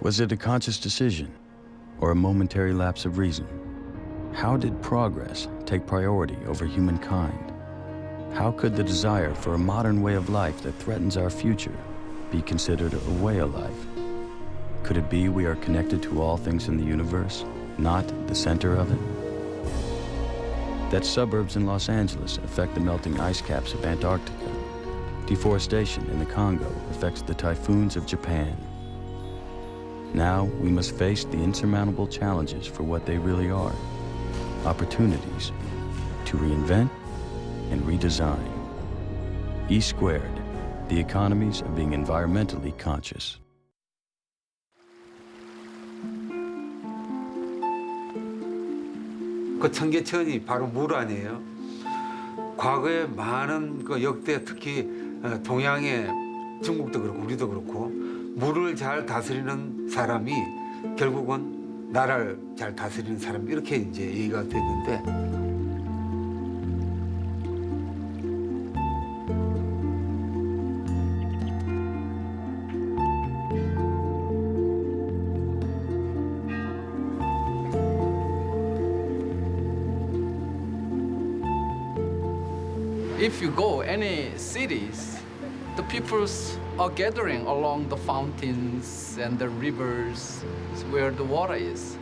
Was it a conscious decision or a momentary lapse of reason? How did progress take priority over humankind? How could the desire for a modern way of life that threatens our future be considered a way of life? Could it be we are connected to all things in the universe, not the center of it? That suburbs in Los Angeles affect the melting ice caps of Antarctica. Deforestation in the Congo affects the typhoons of Japan. Now we must face the insurmountable challenges for what they really are: opportunities to reinvent and redesign. E squared, the economies of being environmentally conscious. 그 청계천이 바로 물 아니에요. 과거에 많은 그 역대 특히 동양의 중국도 그렇고 우리도 그렇고 물을 잘 다스리는 사람이 결국은 나라를 잘 다스리는 사람 이렇게 이제 얘기가 됐는데. If you go any cities, the peoples are gathering along the fountains and the rivers where the water is.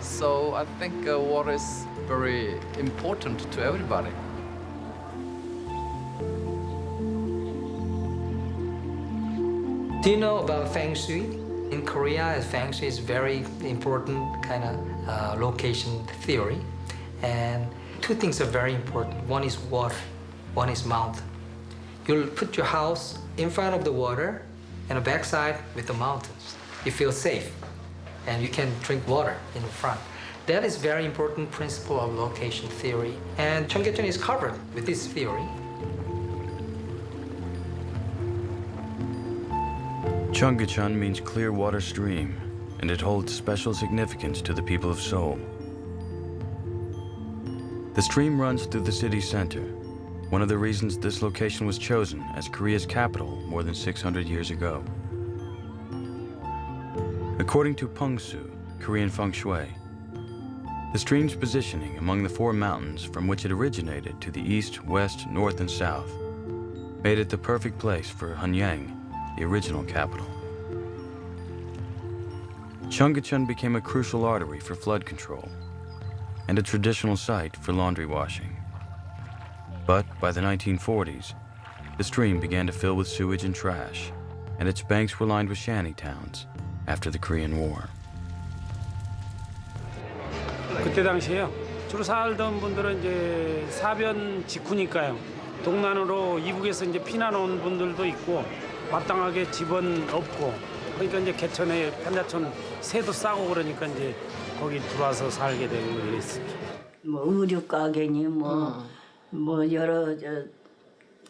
So I think water is very important to everybody. Do you know about Feng Shui? In Korea, Feng Shui is very important kind of location theory. And two things are very important. One is water, one is mountain. You'll put your house in front of the water and the backside with the mountains. You feel safe and you can drink water in the front. That is very important principle of location theory. And Cheonggyecheon is covered with this theory. Cheonggyecheon means clear water stream, and it holds special significance to the people of Seoul. The stream runs through the city center, one of the reasons this location was chosen as Korea's capital more than 600 years ago. According to Pungsu, Korean feng shui, the stream's positioning among the four mountains from which it originated to the east, west, north, and south made it the perfect place for Hanyang, the original capital. Cheonggyecheon became a crucial artery for flood control and a traditional site for laundry washing. But by the 1940s, the stream began to fill with sewage and trash, and its banks were lined with shanty towns after the Korean War. 그때 당시에요. 주로 살던 분들은 이제 사변 직후니까요. 동난으로 이북에서 이제 피난 온 분들도 있고 마땅하게 집은 없고 그러니까 이제 개천에 편자촌 새도 싸고 그러니까 이제 거기 들어와서 살게 되고 이랬어요. 뭐 의류 가게니 뭐 여러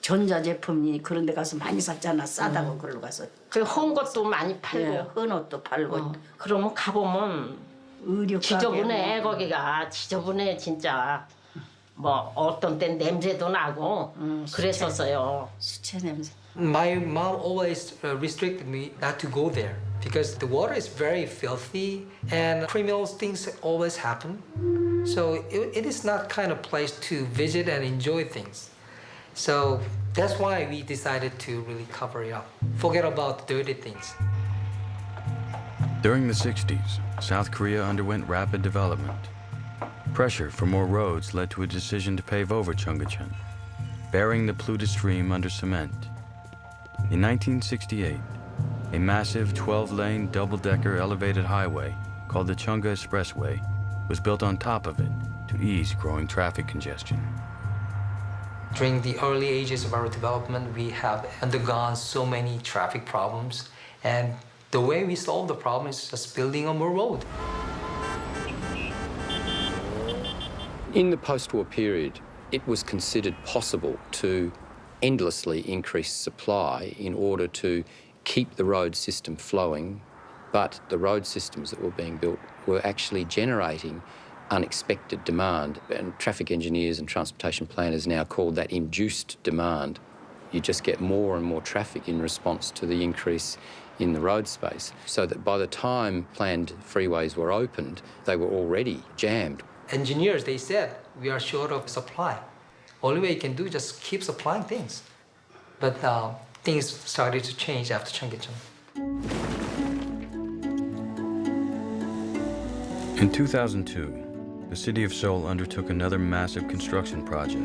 전자제품이 그런 데 가서 많이 샀잖아. 싸다고 그걸로 가서. 그 헌 것도 많이 팔고. 예, 헌 옷도 팔고. 그러면 가보면 의류 지저분해. 가게 뭐. 거기가 지저분해 진짜. 뭐 어떤 땐 냄새도 나고 그랬었어요. 수채 냄새. My mom always restricted me not to go there because the water is very filthy and criminal things always happen. So it is not kind of place to visit and enjoy things. So that's why we decided to really cover it up. Forget about dirty things. During the 60s, South Korea underwent rapid development. Pressure for more roads led to a decision to pave over Cheonggyecheon, burying the polluted stream under cement. In 1968, a massive 12-lane double-decker elevated highway called the Cheongga Expressway was built on top of it to ease growing traffic congestion. During the early ages of our development, we have undergone so many traffic problems, and the way we solve the problem is just building a more road. In the post-war period, it was considered possible to endlessly increase supply in order to keep the road system flowing, but the road systems that were being built were actually generating unexpected demand, and traffic engineers and transportation planners now call that induced demand. You just get more and more traffic in response to the increase in the road space, so that by the time planned freeways were opened, they were already jammed. Engineers, they said, we are short of supply. Only way you can do is just keep supplying things. But things started to change after Cheonggyecheon. In 2002, the city of Seoul undertook another massive construction project,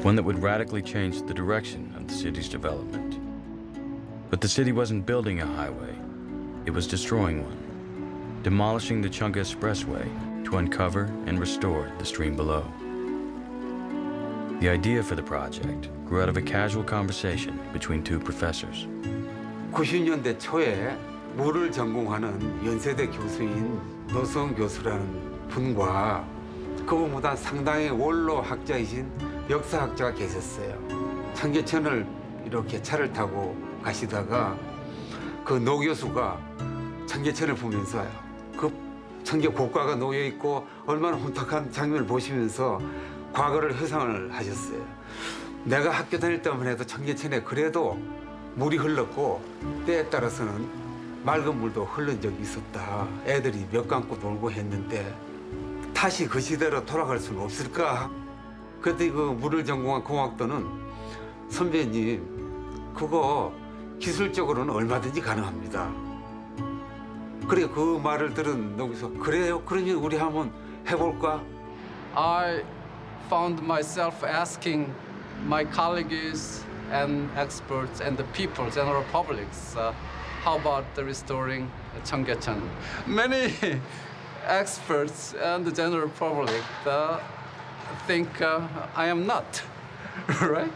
one that would radically change the direction of the city's development. But the city wasn't building a highway, it was destroying one, demolishing the Cheonggye Expressway to uncover and restore the stream below. The idea for the project grew out of a casual conversation between two professors. 90년대 초에 물을 전공하는 연세대 교수인 노수원 교수라는 분과 그분보다 상당히 원로 학자이신 역사학자가 계셨어요. 청계천을 이렇게 차를 타고 가시다가 그 노 교수가 청계천을 보면서 그 청계 고가가 놓여 있고 얼마나 혼탁한 장면을 보시면서 과거를 회상을 하셨어요. 내가 학교 다닐 때만 해도 청계천에 그래도 물이 흘렀고 때에 따라서는 맑은 물도 흐른 적이 있었다. 애들이 몇 감고 놀고 했는데 다시 그 시대로 돌아갈 수는 없을까? 그때 그 물을 전공한 공학도는 선배님 그거 기술적으로는 얼마든지 가능합니다. 그래 그 말을 들은 노교수 그래요? 그러면 우리 한번 해볼까? I found myself asking my colleagues and experts and the people, general publics, how about the restoring Cheonggyecheon? Many experts and the general public think I am not, right?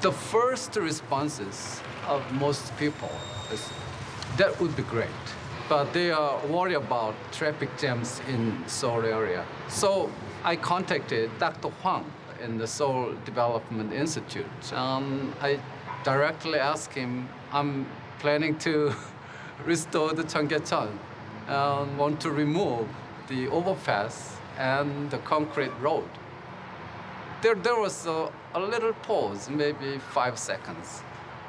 The first responses of most people is that would be great, but they are worried about traffic jams in Seoul area. So I contacted Dr. Hwang in the Seoul Development Institute. I directly asked him, I'm planning to restore the Cheonggyecheon and want to remove the overpass and the concrete road. There was a little pause, maybe 5 seconds.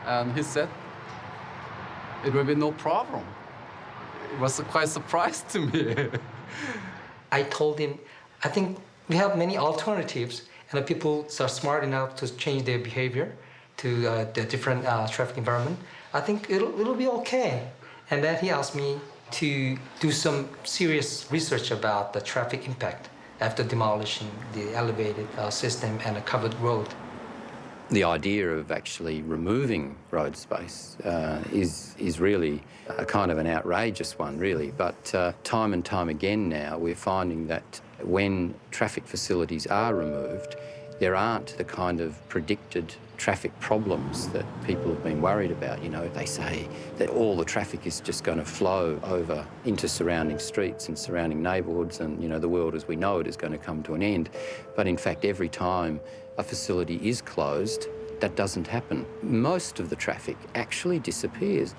And he said, it will be no problem. It was quite a surprise to me. I told him, I think we have many alternatives, and the people are smart enough to change their behavior to the different traffic environment. I think it'll be okay. And then he asked me to do some serious research about the traffic impact after demolishing the elevated system and a covered road. The idea of actually removing road space is really a kind of an outrageous one, really. But time and time again now, we're finding that when traffic facilities are removed, there aren't the kind of predicted traffic problems that people have been worried about. You know, they say that all the traffic is just going to flow over into surrounding streets and surrounding neighbourhoods, and, you know, the world as we know it is going to come to an end. But in fact, every time a facility is closed, that doesn't happen. Most of the traffic actually disappears.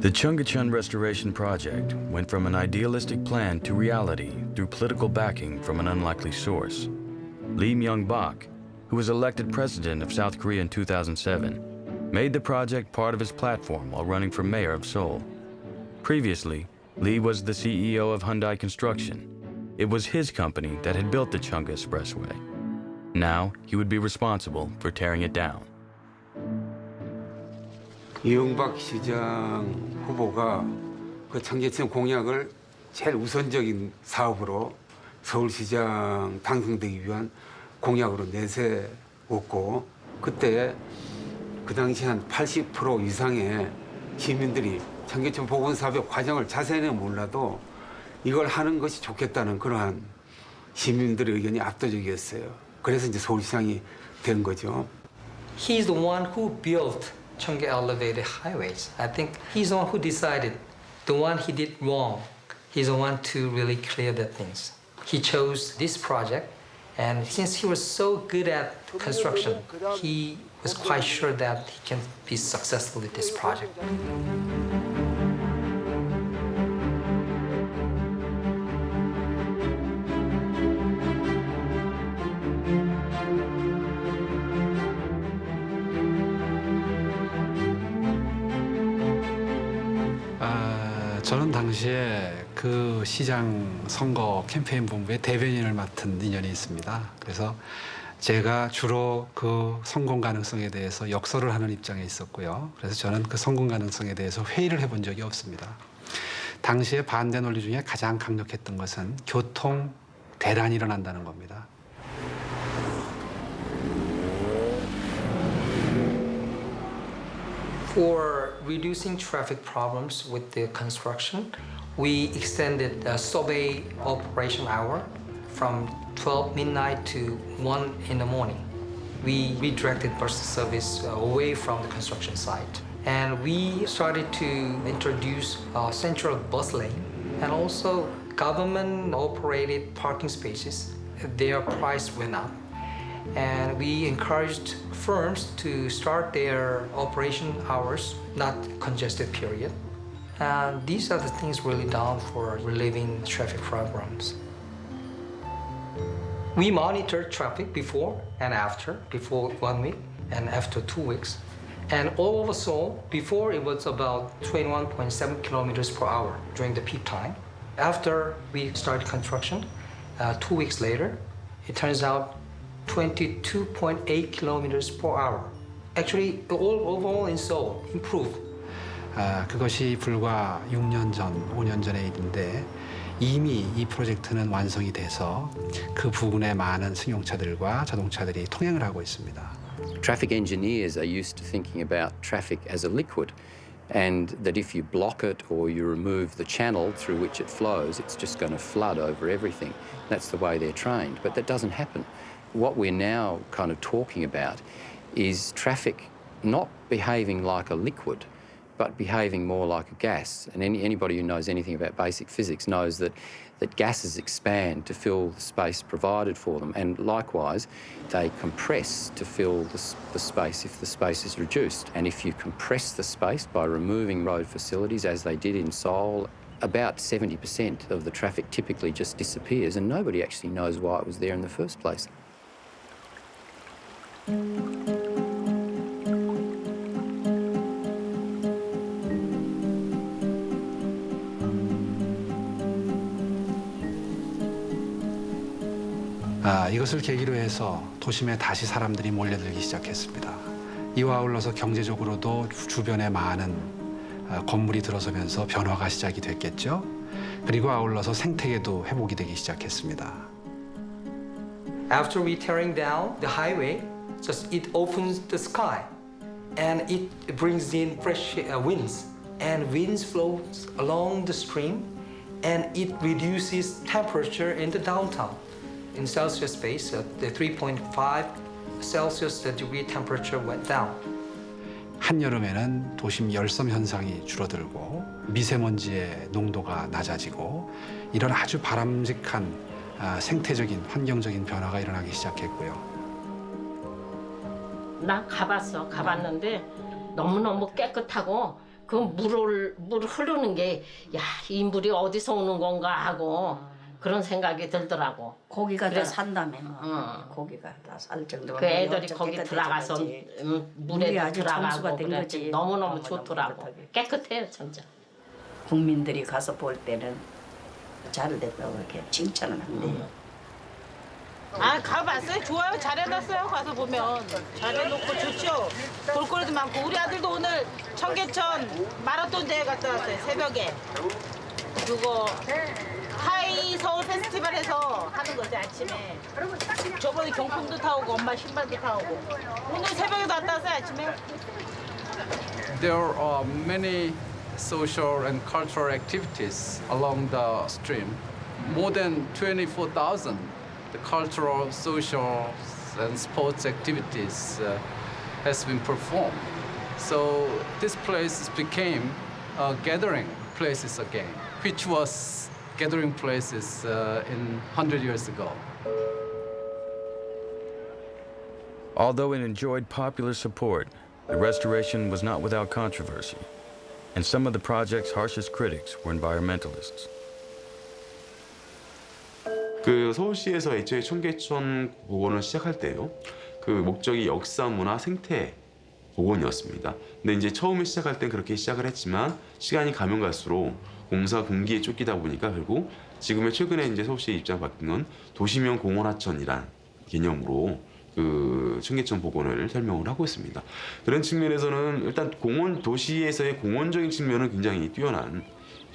The Cheonggyecheon Restoration Project went from an idealistic plan to reality through political backing from an unlikely source. Lee Myung-bak, who was elected president of South Korea in 2007, made the project part of his platform while running for mayor of Seoul. Previously, Lee was the CEO of Hyundai Construction. It was his company that had built the Cheonggye Expressway. Now, he would be responsible for tearing it down. 이용박 시장 후보가 그 청계천 공약을 제일 우선적인 사업으로 서울시장 당선되기 위한 공약으로 내세웠고, 그때 그 당시 한 80% 이상의 시민들이 청계천 복원사업 과정을 자세히는 몰라도 이걸 하는 것이 좋겠다는 그러한 시민들의 의견이 압도적이었어요. 그래서 이제 서울시장이 된 거죠. He's the one who built Cheonggye elevated highways. I think he's the one who decided the one he did wrong. He's the one to really clear the things. He chose this project, and since he was so good at construction, he was quite sure that he can be successful with this project. 저는 당시에 그 시장 선거 캠페인 본부의 대변인을 맡은 인연이 있습니다. 그래서 제가 주로 그 성공 가능성에 대해서 역설을 하는 입장에 있었고요. 그래서 저는 그 성공 가능성에 대해서 회의를 해본 적이 없습니다. 당시에 반대 논리 중에 가장 강력했던 것은 교통 대란이 일어난다는 겁니다. For reducing traffic problems with the construction, we extended the survey operation hour from 12 midnight to 1 in the morning. We redirected bus service away from the construction site. And we started to introduce a central bus lane and also government-operated parking spaces. Their price went up. And we encouraged firms to start their operation hours, not congested period. And these are the things really done for relieving traffic problems. We monitor traffic before and after, before 1 week and after 2 weeks. And all of a sudden, before it was about 21.7 kilometers per hour during the peak time. After we started construction, 2 weeks later, it turns out 22.8 kilometers per hour. Actually, overall in Seoul improved. 그것이 불과 6년 전, 5년 전의 일인데 이미 이 프로젝트는 완성이 돼서 그 부근의 많은 승용차들과 자동차들이 통행을 하고 있습니다. Traffic engineers are used to thinking about traffic as a liquid, and that if you block it or you remove the channel through which it flows, it's just going to flood over everything. That's the way they're trained, but that doesn't happen. What we're now kind of talking about is traffic not behaving like a liquid, but behaving more like a gas. And anybody who knows anything about basic physics knows that gases expand to fill the space provided for them. And likewise, they compress to fill the space if the space is reduced. And if you compress the space by removing road facilities, as they did in Seoul, about 70% of the traffic typically just disappears, and nobody actually knows why it was there in the first place. 이것을 계기로 해서 도심에 다시 사람들이 몰려들기 시작했습니다. 이와 아울러서 경제적으로도 주변에 많은 건물이 들어서면서 변화가 시작이 됐겠죠. 그리고 아울러서 생태계도 회복이 되기 시작했습니다. After we tearing down the highway, just it opens the sky, and it brings in fresh winds, and winds flows along the stream, and it reduces temperature in the downtown. In Celsius space, the 3.5 Celsius degree temperature went down. 한여름에는 도심 열섬 현상이 줄어들고 미세먼지의 농도가 낮아지고 이런 아주 바람직한 생태적인 환경적인 변화가 일어나기 시작했고요. 나 가봤는데 너무너무 깨끗하고 그 물 흐르는 게 야, 이 물이 어디서 오는 건가 하고 그런 생각이 들더라고. 고기가 다 그래. 산다며. 응. 고기가 다 살 정도로. 그 애들이 거기 들어가서 물에 아주 청소가 들어가고 된 그래. 거지. 너무너무 좋더라고. 깨끗하게. 깨끗해요 진짜. 국민들이 가서 볼 때는 잘 됐다고 이렇게 칭찬을 한대요. 아 가봤어요. 좋아요. 잘해놨어요. 가서 보면 잘해놓고 좋죠. 볼거리도 많고 우리 아들도 오늘 청계천 마라톤 대회 갔다 왔어요. 새벽에 그거 하이 서울 페스티벌에서 하는 거지 아침에. 저번에 경품도 타오고 엄마 신발도 타오고 오늘 새벽에도 갔다 왔어요 아침에. There are many social and cultural activities along the stream. More than 24,000 the cultural, social, and sports activities has been performed. So this place became gathering places again, which was gathering places in 100 years ago. Although it enjoyed popular support, the restoration was not without controversy, and some of the project's harshest critics were environmentalists. 그 서울시에서 애초에 청계천 복원을 시작할 때요. 그 목적이 역사, 문화, 생태 복원이었습니다. 근데 이제 처음에 시작할 땐 그렇게 시작을 했지만 시간이 가면 갈수록 공사 공기에 쫓기다 보니까 결국 지금의 최근에 이제 서울시의 입장 바뀐 건 도시명 공원하천이란 개념으로 그 청계천 복원을 설명을 하고 있습니다. 그런 측면에서는 일단 공원 도시에서의 공원적인 측면은 굉장히 뛰어난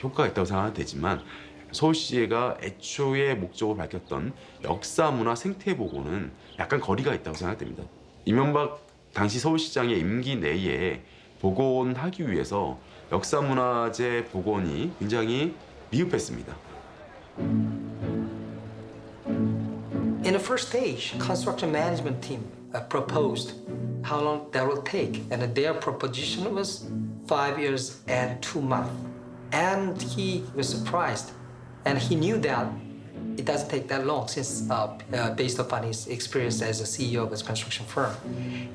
효과가 있다고 생각이 되지만 서울시가 애초에 목적으로 밝혔던 역사문화 생태 복원은 약간 거리가 있다고 생각됩니다. 이명박 당시 서울시장의 임기 내에 복원하기 위해서 역사문화재 복원이 굉장히 미흡했습니다. In the first stage, construction management team proposed how long that will take, and their proposition was 5 years and 2 months. And he was surprised, and he knew that it doesn't take that long since based upon his experience as a CEO of a construction firm.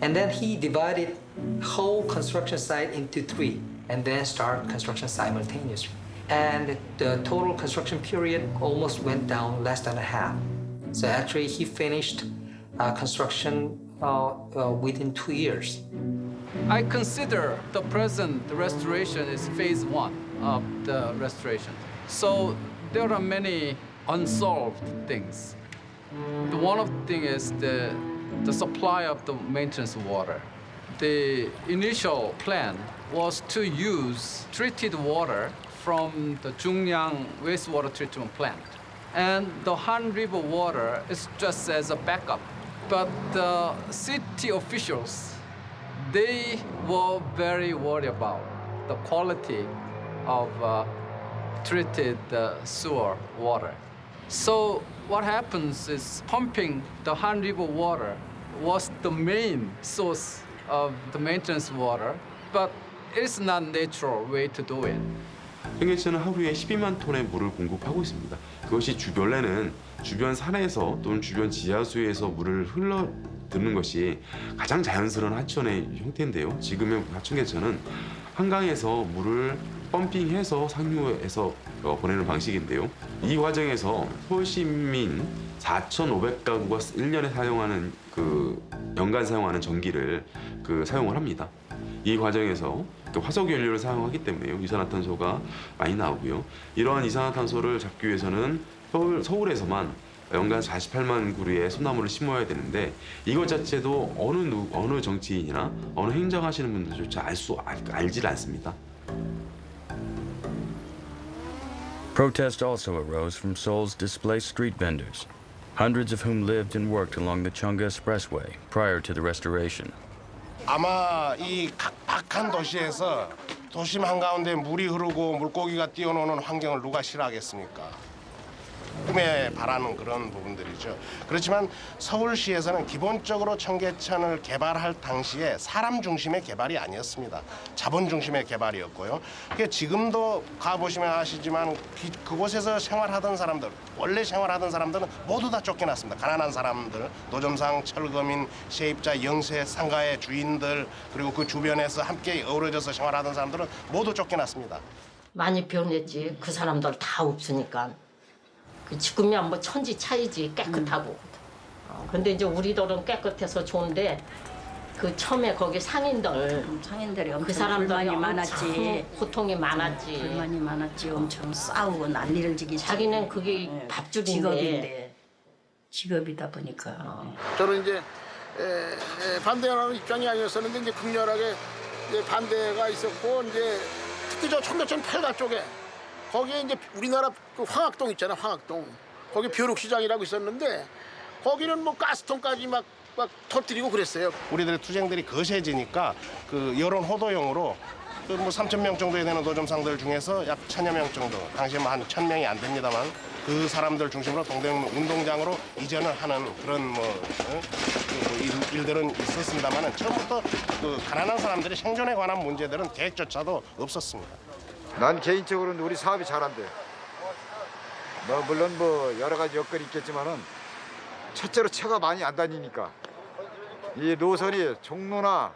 And then he divided whole construction site into 3 and then start construction simultaneously. And the total construction period almost went down less than a half. So actually he finished construction within 2 years. I consider the present restoration is phase 1 of the restoration. So there are many unsolved things. One of the things is the supply of the maintenance water. The initial plan was to use treated water from the Jungliang wastewater treatment plant. And the Han River water is just as a backup. But the city officials, they were very worried about the quality of treated sewer water. So what happens is pumping the Han River water was the main source of the maintenance water, but it's not natural way to do it. 청계천은 하루에 12만 톤의 물을 공급하고 있습니다. 그것이 원래는 주변 산에서 또는 주변 지하수에서 물을 흘러드는 것이 가장 자연스러운 하천의 형태인데요. 지금의 청계천은 한강에서 물을 펌핑해서 상류에서 보내는 방식인데요. 이 과정에서 서울시민 4,500가구가 1년에 사용하는 연간 사용하는 전기를 사용을 합니다. 이 과정에서 화석 연료를 사용하기 때문에요. 이산화탄소가 많이 나오고요. 이러한 이산화탄소를 잡기 위해서는 서울에서만 연간 48만 그루의 소나무를 심어야 되는데 이것 자체도 어느 정치인이나 어느 행정하시는 분들조차 알질 않습니다. Protest also arose from Seoul's displaced street vendors, hundreds of whom lived and worked along the Cheonga Expressway prior to the restoration. 아마 이 각박한 도시에서 도심 한가운데 물이 흐르고 물고기가 뛰어노는 환경을 누가 싫어하겠습니까? 꿈에 바라는 그런 부분들이죠. 그렇지만 서울시에서는 기본적으로 청계천을 개발할 당시에 사람 중심의 개발이 아니었습니다. 자본 중심의 개발이었고요. 지금도 가보시면 아시지만 그곳에서 생활하던 사람들, 원래 생활하던 사람들은 모두 다 쫓겨났습니다. 가난한 사람들, 노점상, 철거민, 세입자, 영세, 상가의 주인들, 그리고 그 주변에서 함께 어우러져서 생활하던 사람들은 모두 쫓겨났습니다. 많이 변했지. 그 사람들 다 없으니까. 지금이야 뭐 천지 차이지 깨끗하고. 근데 이제 우리들은 깨끗해서 좋은데 그 처음에 거기 상인들이 엄청 그 사람들이 불만이 많았지. 고통이 많았지. 불만이 많았지. 엄청 싸우고 난리를 지기. 자기는 그게 밥줄인데 직업이다 보니까. 저는 이제 반대하는 입장이 아니었었는데 이제 극렬하게 이제 반대가 있었고 이제 특히 저 청계천 8가 쪽에. 거기에 이제 우리나라 그 황학동 있잖아, 황학동. 거기 벼룩시장이라고 있었는데 거기는 뭐 가스통까지 막 터뜨리고 그랬어요. 우리들의 투쟁들이 거세지니까 그 여론 호도용으로 뭐 3,000명 정도 되는 노점상들 중에서 약 1,000여 명 정도, 당시에 한 1,000명이 안 됩니다만 그 사람들 중심으로 동대문 운동장으로 이전을 하는 그런 일들은 있었습니다만 처음부터 그 가난한 사람들의 생존에 관한 문제들은 계획조차도 없었습니다. 난 개인적으로는 우리 사업이 잘 안 돼. 물론 여러 가지 여건이 있겠지만은 첫째로 차가 많이 안 다니니까 이 노선이 종로나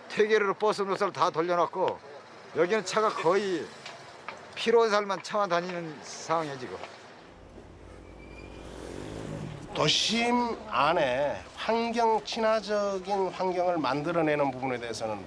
퇴계로로 버스 노선을 다 돌려놨고 여기는 차가 거의 필요한 사람만 차만 다니는 상황이야 지금. 도심 안에 환경 친화적인 환경을 만들어내는 부분에 대해서는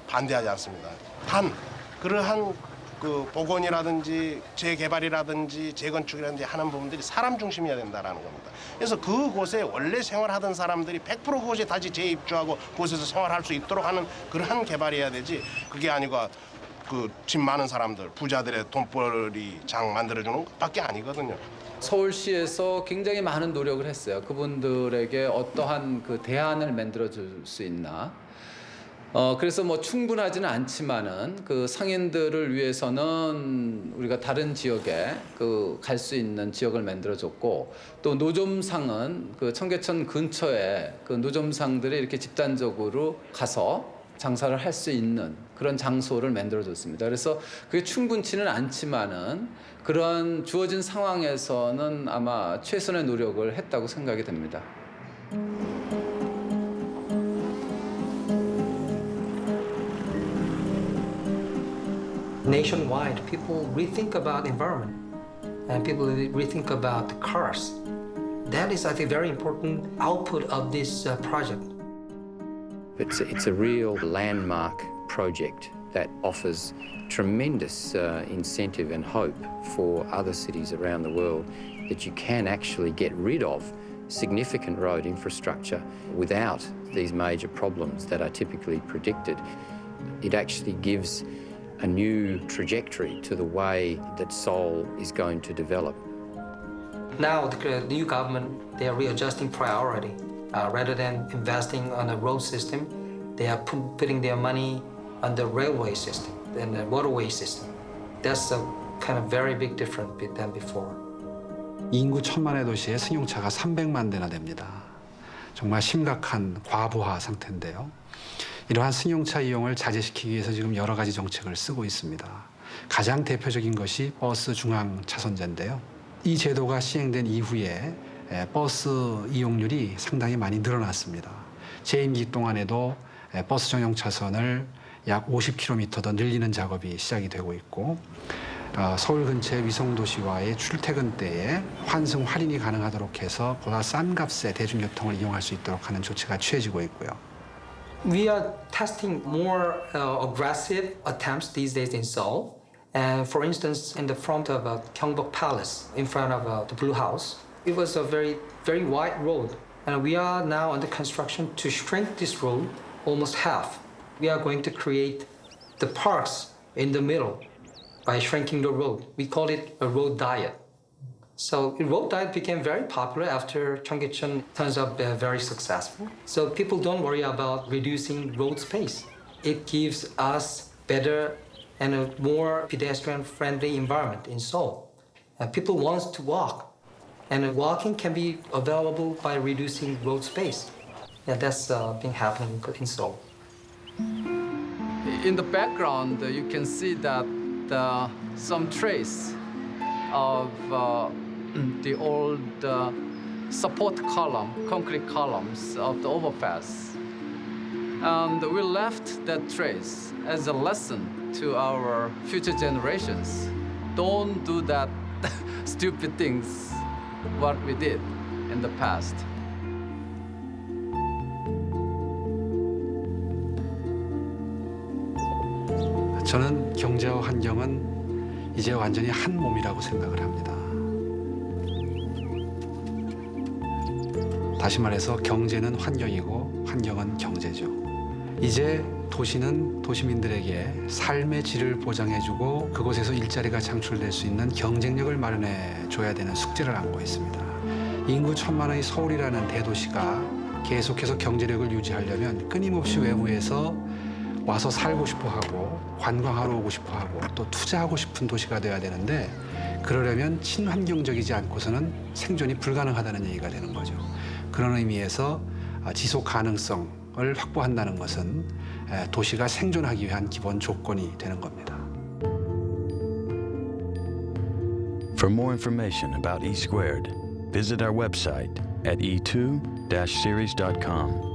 반대하지 않습니다. 단 그러한 그 복원이라든지 재개발이라든지 재건축이라든지 하는 부분들이 사람 중심이어야 된다라는 겁니다. 그래서 그곳에 원래 생활하던 사람들이 100% 그곳에 다시 재입주하고 그곳에서 생활할 수 있도록 하는 그러한 개발이어야 되지. 그게 아니고 그 집 많은 사람들, 부자들의 돈벌이 장 만들어주는 것밖에 아니거든요. 서울시에서 굉장히 많은 노력을 했어요. 그분들에게 어떠한 그 대안을 만들어 줄 수 있나. 그래서 뭐 충분하지는 않지만은 그 상인들을 위해서는 우리가 다른 지역에 그 갈 수 있는 지역을 만들어줬고, 또 노점상은 그 청계천 근처에 그 노점상들이 이렇게 집단적으로 가서 장사를 할 수 있는 그런 장소를 만들어줬습니다. 그래서 그게 충분치는 않지만은 그런 주어진 상황에서는 아마 최선의 노력을 했다고 생각이 됩니다. Nationwide, people rethink about environment and people rethink about the cars. That is, I think, very important output of this project. It's a real landmark project that offers tremendous incentive and hope for other cities around the world that you can actually get rid of significant road infrastructure without these major problems that are typically predicted. It actually gives a new trajectory to the way that Seoul is going to develop. Now, the new government, they are readjusting priority. Rather than investing on a road system, they are putting their money on the railway system and the waterway system. That's a kind of very big difference than before. 인구 1000만의 도시에 승용차가 300만 대나 됩니다. 정말 심각한 과부하 상태인데요. 이러한 승용차 이용을 자제시키기 위해서 지금 여러 가지 정책을 쓰고 있습니다. 가장 대표적인 것이 버스 중앙 차선제인데요. 이 제도가 시행된 이후에 버스 이용률이 상당히 많이 늘어났습니다. 제 임기 동안에도 버스 전용 차선을 약 50km 더 늘리는 작업이 시작이 되고 있고, 서울 근처의 위성도시와의 출퇴근 때에 환승 할인이 가능하도록 해서 보다 싼 값에 대중교통을 이용할 수 있도록 하는 조치가 취해지고 있고요. We are testing more aggressive attempts these days in Seoul. And for instance, in the front of Gyeongbok Palace, in front of the Blue House, it was a very, very wide road. And we are now under construction to shrink this road almost half. We are going to create the parks in the middle by shrinking the road. We call it a road diet. So the road diet became very popular after Cheonggyecheon turns out very successful. So people don't worry about reducing road space. It gives us better and a more pedestrian-friendly environment in Seoul. And people want to walk. And walking can be available by reducing road space. Yeah, that's been happening in Seoul. In the background, you can see that some trace of the old support column, concrete columns of the overpass. And we left that trace as a lesson to our future generations. Don't do that stupid things what we did in the past. 저는 경제와 환경은 이제 완전히 한 몸이라고 생각을 합니다. 다시 말해서 경제는 환경이고 환경은 경제죠. 이제 도시는 도시민들에게 삶의 질을 보장해주고 그곳에서 일자리가 창출될 수 있는 경쟁력을 마련해줘야 되는 숙제를 안고 있습니다. 인구 1000만의 서울이라는 대도시가 계속해서 경제력을 유지하려면 끊임없이 외부에서 와서 살고 싶어 하고 관광하러 오고 싶어 하고 또 투자하고 싶은 도시가 돼야 되는데, 그러려면 친환경적이지 않고서는 생존이 불가능하다는 얘기가 되는 거죠. 그런 의미에서 지속 가능성을 확보한다는 것은 도시가 생존하기 위한 기본 조건이 되는 겁니다. For more information about E Squared, visit our website at e2-series.com.